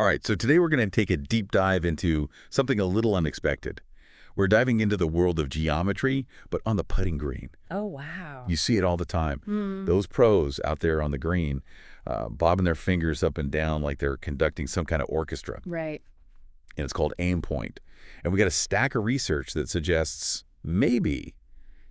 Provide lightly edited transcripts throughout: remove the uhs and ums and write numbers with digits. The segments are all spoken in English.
All right, so today we're going to take a deep dive into something a little unexpected. We're diving into the world of geometry, but on the putting green. Oh, wow. You see it all the time. Hmm. Those pros out there on the green, bobbing their fingers up and down like they're conducting some kind of orchestra. Right. And it's called AimPoint. And we got a stack of research that suggests maybe,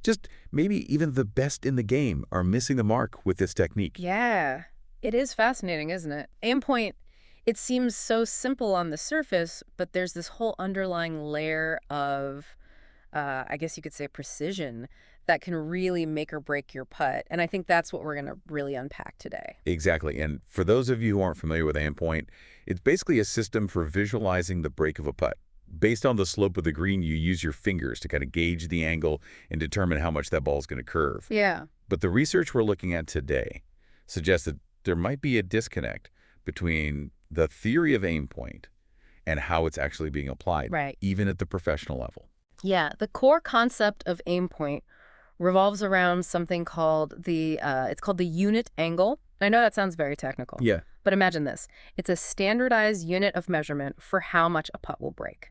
just maybe even the best in the game are missing the mark with this technique. Yeah. It is fascinating, isn't it? AimPoint, it seems so simple on the surface, but there's this whole underlying layer of, I guess you could say, precision that can really make or break your putt. And I think that's what we're going to really unpack today. Exactly. And for those of you who aren't familiar with AimPoint, it's basically a system for visualizing the break of a putt. Based on the slope of the green, you use your fingers to kind of gauge the angle and determine how much that ball is going to curve. Yeah. But the research we're looking at today suggests that there might be a disconnect between the theory of AimPoint and how it's actually being applied, Right. even at the professional level. Yeah. The core concept of AimPoint revolves around something called it's called the unit angle. I know that sounds very technical. Yeah. But imagine this. It's a standardized unit of measurement for how much a putt will break.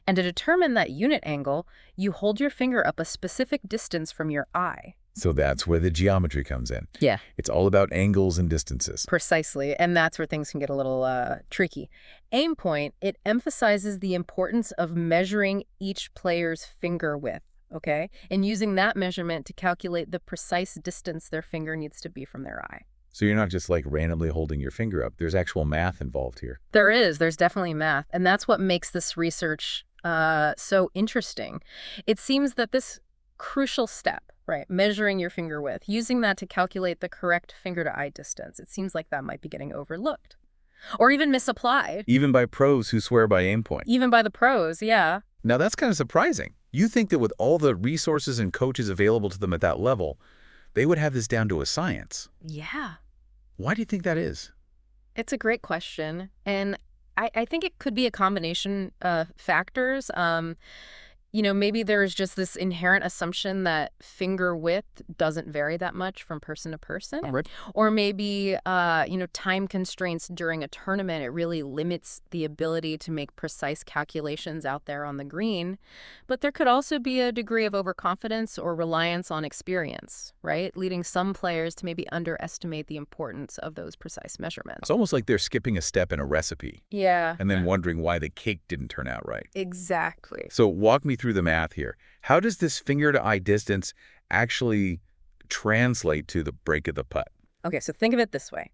And to determine that unit angle, you hold your finger up a specific distance from your eye. So that's where the geometry comes in. Yeah. It's all about angles and distances. Precisely. And that's where things can get a little tricky. AimPoint, it emphasizes the importance of measuring each player's finger width, okay? And using that measurement to calculate the precise distance their finger needs to be from their eye. So you're not just like randomly holding your finger up. There's actual math involved here. There's definitely math. And that's what makes this research so interesting. It seems that this crucial step, right, measuring your finger width, using that to calculate the correct finger-to-eye distance, it seems like that might be getting overlooked. Or even misapplied. Even by pros who swear by AimPoint. Even by the pros, yeah. Now that's kind of surprising. You think that with all the resources and coaches available to them at that level, they would have this down to a science. Yeah. Why do you think that is? It's a great question. And I think it could be a combination of factors. Maybe there's just this inherent assumption that finger width doesn't vary that much from person to person. Right. Or maybe, time constraints during a tournament, it really limits the ability to make precise calculations out there on the green. But there could also be a degree of overconfidence or reliance on experience, right? Leading some players to maybe underestimate the importance of those precise measurements. It's almost like they're skipping a step in a recipe Yeah. and then wondering why the cake didn't turn out right. Exactly. So walk me through the math here. How does this finger-to-eye distance actually translate to the break of the putt? Okay, so think of it this way.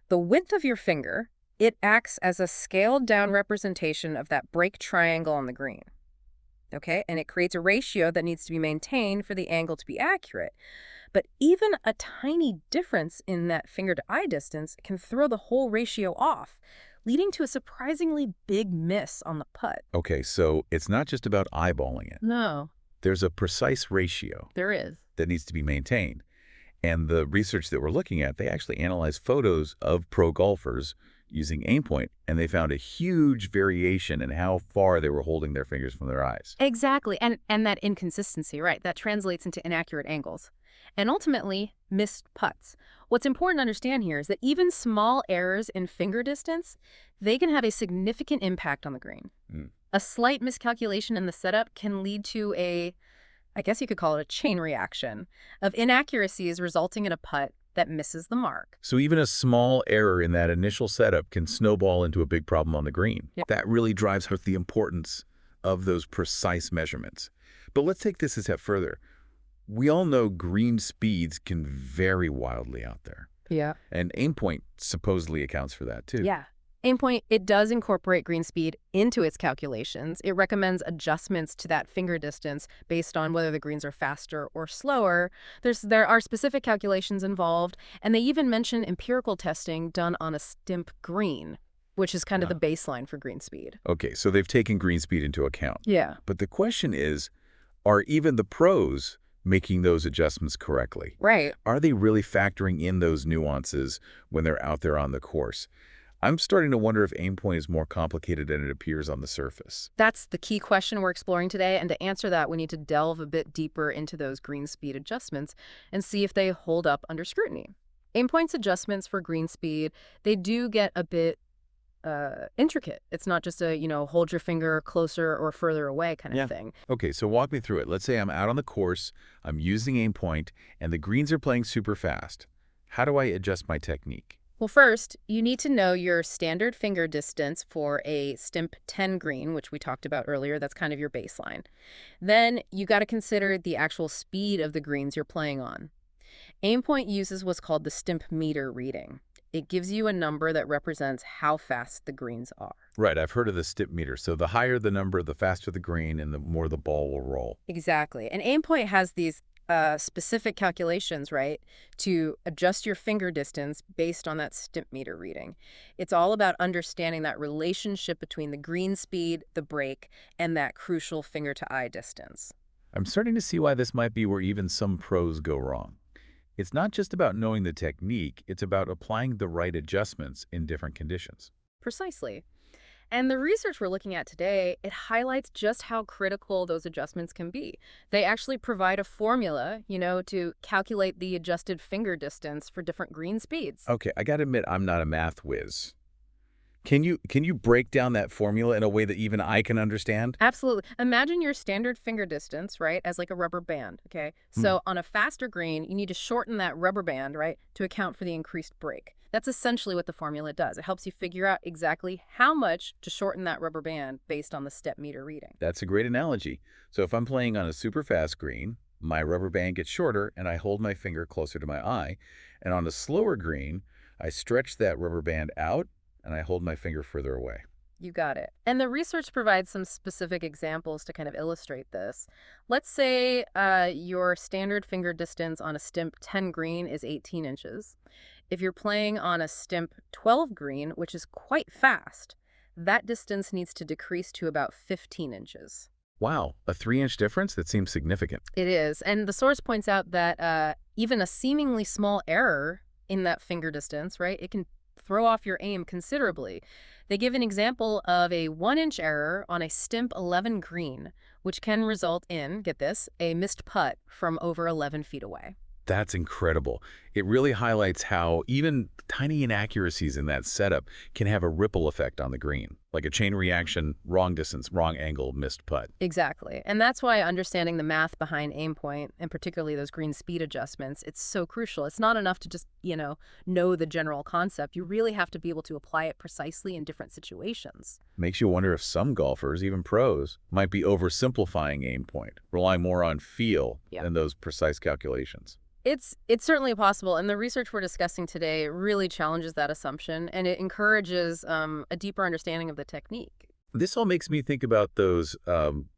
The width of your finger, it acts as a scaled down representation of that break triangle on the green. Okay, and it creates a ratio that needs to be maintained for the angle to be accurate. But even a tiny difference in that finger-to-eye distance can throw the whole ratio off, leading to a surprisingly big miss on the putt. Okay, so it's not just about eyeballing it. No, There's a precise ratio there is. that needs to be maintained. And the research that we're looking at, they actually analyzed photos of pro golfers using AimPoint, and they found a huge variation in how far they were holding their fingers from their eyes. Exactly. And that inconsistency, right, that translates into inaccurate angles. And ultimately, missed putts. What's important to understand here is that even small errors in finger distance, they can have a significant impact on the green. A slight miscalculation in the setup can lead to I guess you could call it a chain reaction of inaccuracies resulting in a putt that misses the mark. So even a small error in that initial setup can snowball into a big problem on the green. Yep. That really drives home the importance of those precise measurements. But let's take this a step further. We all know green speeds can vary wildly out there. Yeah. And AimPoint supposedly accounts for that too. Yeah. AimPoint, it does incorporate green speed into its calculations. It recommends adjustments to that finger distance based on whether the greens are faster or slower. There are specific calculations involved, and they even mention empirical testing done on a stimp green, which is kind of the baseline for green speed. Okay, so they've taken green speed into account. Yeah. But the question is, are even the pros making those adjustments correctly? Right. Are they really factoring in those nuances when they're out there on the course? I'm starting to wonder if AimPoint is more complicated than it appears on the surface. That's the key question we're exploring today, and to answer that, we need to delve a bit deeper into those green speed adjustments and see if they hold up under scrutiny. AimPoint's adjustments for green speed, they do get a bit intricate. It's not just a, hold your finger closer or further away kind of Yeah. thing. Okay, so walk me through it. Let's say I'm out on the course, I'm using AimPoint, and the greens are playing super fast. How do I adjust my technique? Well, first, you need to know your standard finger distance for a stimp 10 green, which we talked about earlier. That's kind of your baseline. Then you got to consider the actual speed of the greens you're playing on. AimPoint uses what's called the stimp meter reading. It gives you a number that represents how fast the greens are. Right, I've heard of the stip meter. So the higher the number, the faster the green, and the more the ball will roll. Exactly. And AimPoint has these specific calculations, right, to adjust your finger distance based on that stimp meter reading. It's all about understanding that relationship between the green speed, the break, and that crucial finger-to-eye distance. I'm starting to see why this might be where even some pros go wrong. It's not just about knowing the technique, it's about applying the right adjustments in different conditions. Precisely. And the research we're looking at today, it highlights just how critical those adjustments can be. They actually provide a formula, to calculate the adjusted finger distance for different green speeds. Okay, I gotta admit, I'm not a math whiz. Can you break down that formula in a way that even I can understand? Absolutely. Imagine your standard finger distance, right, as like a rubber band, okay? Hmm. So on a faster green, you need to shorten that rubber band, right, to account for the increased break. That's essentially what the formula does. It helps you figure out exactly how much to shorten that rubber band based on the step meter reading. That's a great analogy. So if I'm playing on a super fast green, my rubber band gets shorter and I hold my finger closer to my eye. And on a slower green, I stretch that rubber band out and I hold my finger further away. You got it. And the research provides some specific examples to kind of illustrate this. Let's say your standard finger distance on a stimp 10 green is 18 inches. If you're playing on a stimp 12 green, which is quite fast, that distance needs to decrease to about 15 inches. Wow, a 3-inch difference? That seems significant. It is. And the source points out that even a seemingly small error in that finger distance, right, it can throw off your aim considerably. They give an example of a 1-inch error on a stimp 11 green, which can result in, get this, a missed putt from over 11 feet away. That's incredible. It really highlights how even tiny inaccuracies in that setup can have a ripple effect on the green, like a chain reaction, wrong distance, wrong angle, missed putt. Exactly. And that's why understanding the math behind AimPoint, and particularly those green speed adjustments, it's so crucial. It's not enough to just, know the general concept. You really have to be able to apply it precisely in different situations. Makes you wonder if some golfers, even pros, might be oversimplifying aim point, relying more on feel Yeah. than those precise calculations. It's certainly possible, and the research we're discussing today really challenges that assumption, and it encourages a deeper understanding of the technique. This all makes me think about those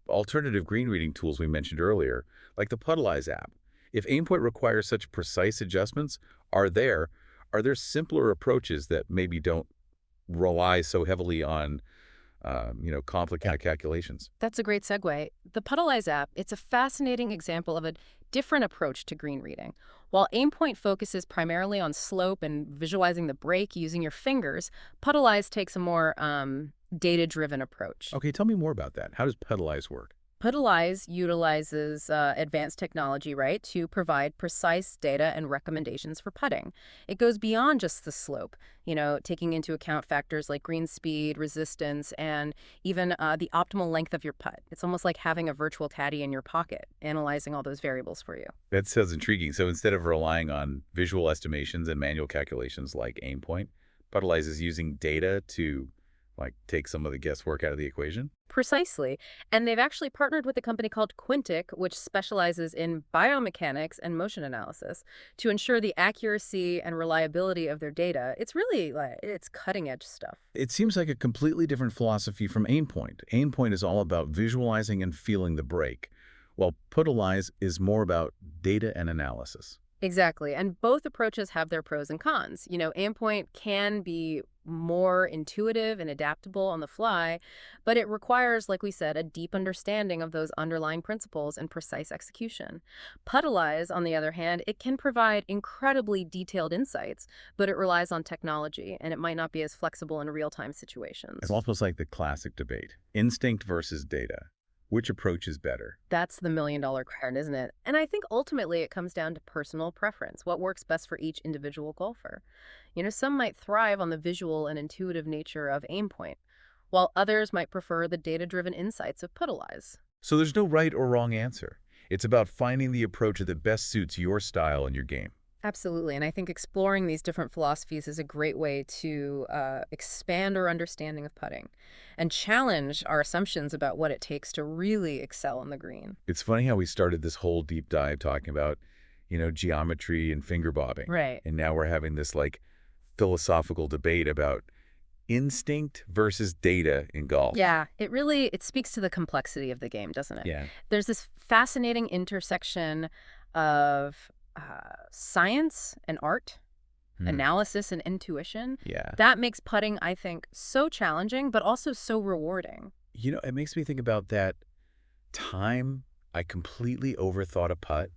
alternative green reading tools we mentioned earlier, like the Puddleize app. If AimPoint requires such precise adjustments, are there are there simpler approaches that maybe don't rely so heavily on complicated calculations? That's a great segue. The Puddleize app, it's a fascinating example of a different approach to green reading. While AimPoint focuses primarily on slope and visualizing the break using your fingers, Puddleize takes a more data-driven approach. Okay, tell me more about that. How does Puddleize work? Puddleize utilizes advanced technology, right, to provide precise data and recommendations for putting. It goes beyond just the slope, taking into account factors like green speed, resistance, and even the optimal length of your putt. It's almost like having a virtual caddy in your pocket, analyzing all those variables for you. That sounds intriguing. So instead of relying on visual estimations and manual calculations like AimPoint, Puddleize is using data to take some of the guesswork out of the equation? Precisely. And they've actually partnered with a company called Quintic, which specializes in biomechanics and motion analysis to ensure the accuracy and reliability of their data. It's really it's cutting edge stuff. It seems like a completely different philosophy from AimPoint. AimPoint is all about visualizing and feeling the break, while Puddleize is more about data and analysis. Exactly. And both approaches have their pros and cons. AimPoint can be more intuitive and adaptable on the fly, but it requires, like we said, a deep understanding of those underlying principles and precise execution. Puddleize, on the other hand, it can provide incredibly detailed insights, but it relies on technology, and it might not be as flexible in real-time situations. It's almost like the classic debate, instinct versus data. Which approach is better? That's the million-dollar question, isn't it? And I think ultimately it comes down to personal preference, what works best for each individual golfer. Some might thrive on the visual and intuitive nature of AimPoint, while others might prefer the data-driven insights of Puddleize. So there's no right or wrong answer. It's about finding the approach that best suits your style and your game. Absolutely. And I think exploring these different philosophies is a great way to expand our understanding of putting and challenge our assumptions about what it takes to really excel on the green. It's funny how we started this whole deep dive talking about, geometry and finger bobbing. Right. And now we're having this like philosophical debate about instinct versus data in golf. Yeah, it speaks to the complexity of the game, doesn't it? Yeah. There's this fascinating intersection of science and art, analysis and intuition. Yeah. That makes putting, I think, so challenging, but also so rewarding. It makes me think about that time I completely overthought a putt.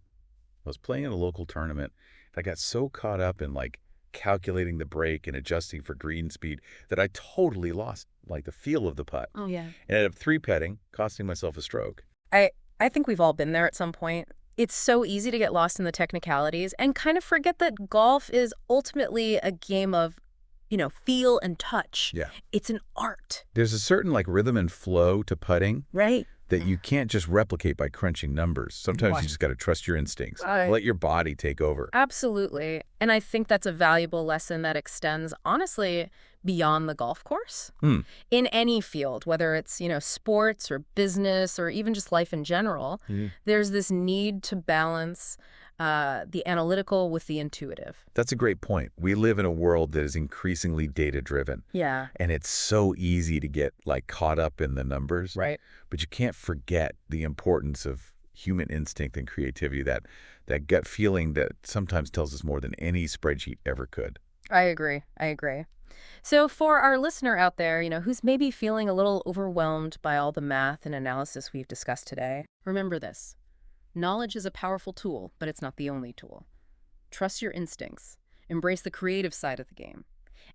I was playing in a local tournament. I got so caught up in like calculating the break and adjusting for green speed that I totally lost like the feel of the putt. Oh, yeah. And ended up three-putting, costing myself a stroke. I think we've all been there at some point. It's so easy to get lost in the technicalities and kind of forget that golf is ultimately a game of, feel and touch. Yeah. It's an art. There's a certain like rhythm and flow to putting Right. that you can't just replicate by crunching numbers. Sometimes Right. you just got to trust your instincts. Right. Let your body take over. Absolutely. And I think that's a valuable lesson that extends, honestly, beyond the golf course. In any field, whether it's, sports or business or even just life in general, there's this need to balance the analytical with the intuitive. That's a great point. We live in a world that is increasingly data-driven. Yeah. And it's so easy to get like caught up in the numbers. Right. But you can't forget the importance of human instinct and creativity, that gut feeling that sometimes tells us more than any spreadsheet ever could. I agree. So for our listener out there, who's maybe feeling a little overwhelmed by all the math and analysis we've discussed today, remember this. Knowledge is a powerful tool, but it's not the only tool. Trust your instincts. Embrace the creative side of the game.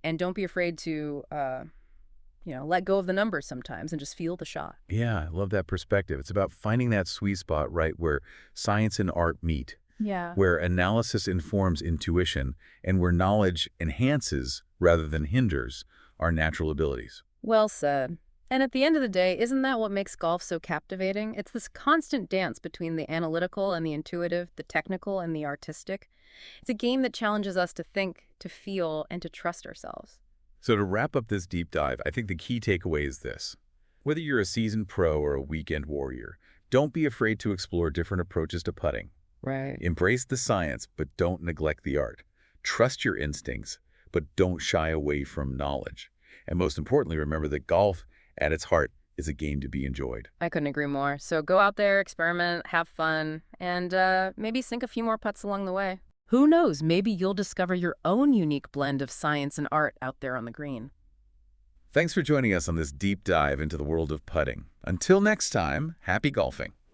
And don't be afraid to, let go of the numbers sometimes and just feel the shot. Yeah, I love that perspective. It's about finding that sweet spot, right, where science and art meet, Yeah. where analysis informs intuition, and where knowledge enhances rather than hinders our natural abilities. Well said. And at the end of the day, isn't that what makes golf so captivating? It's this constant dance between the analytical and the intuitive, the technical and the artistic. It's a game that challenges us to think, to feel, and to trust ourselves. So to wrap up this deep dive, I think the key takeaway is this. Whether you're a seasoned pro or a weekend warrior, don't be afraid to explore different approaches to putting. Right. Embrace the science, but don't neglect the art. Trust your instincts, but don't shy away from knowledge. And most importantly, remember that golf, at its heart, is a game to be enjoyed. I couldn't agree more. So go out there, experiment, have fun, and maybe sink a few more putts along the way. Who knows, maybe you'll discover your own unique blend of science and art out there on the green. Thanks for joining us on this deep dive into the world of putting. Until next time, happy golfing.